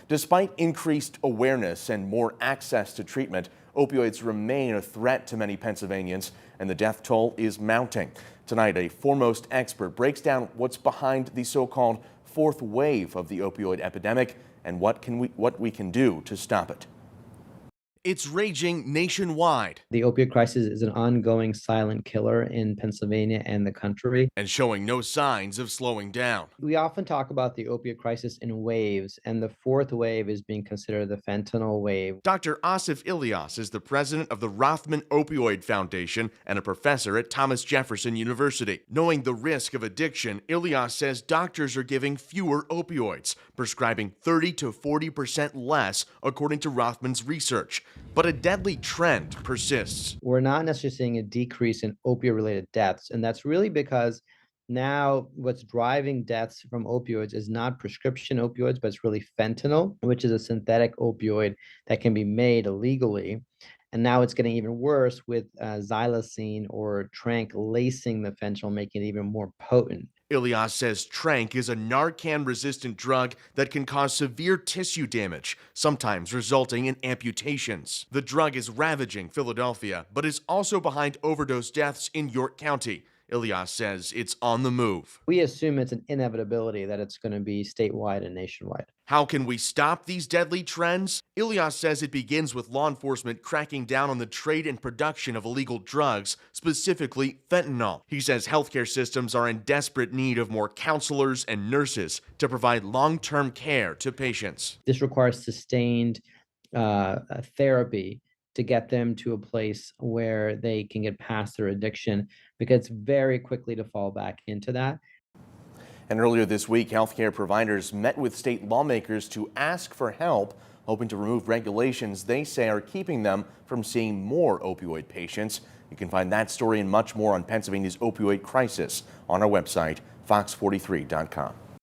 Despite increased awareness and more access to treatment, opioids remain a threat to many Pennsylvanians, and the death toll is mounting. Tonight, a foremost expert breaks down what's behind the so-called fourth wave of the opioid epidemic and what we can do to stop it. It's raging nationwide. The opioid crisis is an ongoing silent killer in Pennsylvania and the country, and showing no signs of slowing down. We often talk about the opioid crisis in waves, and the fourth wave is being considered the fentanyl wave. Dr. Asif Ilyas is the president of the Rothman Opioid Foundation and a professor at Thomas Jefferson University. Knowing the risk of addiction, Ilyas says doctors are giving fewer opioids, prescribing 30 to 40% less, according to Rothman's research. But a deadly trend persists. We're not necessarily seeing a decrease in opioid-related deaths, and that's really because now what's driving deaths from opioids is not prescription opioids, but it's really fentanyl, which is a synthetic opioid that can be made illegally. And now it's getting even worse with xylazine or tranq lacing the fentanyl, making it even more potent. Ilyas says tranq is a Narcan-resistant drug that can cause severe tissue damage, sometimes resulting in amputations. The drug is ravaging Philadelphia, but is also behind overdose deaths in York County. Ilyas says it's on the move. We assume it's an inevitability that it's going to be statewide and nationwide. How can we stop these deadly trends? Ilyas says it begins with law enforcement cracking down on the trade and production of illegal drugs, specifically fentanyl. He says healthcare systems are in desperate need of more counselors and nurses to provide long-term care to patients. This requires sustained therapy to get them to a place where they can get past their addiction, because it's very quickly to fall back into that. And earlier this week, healthcare providers met with state lawmakers to ask for help, hoping to remove regulations they say are keeping them from seeing more opioid patients. You can find that story and much more on Pennsylvania's opioid crisis on our website, fox43.com.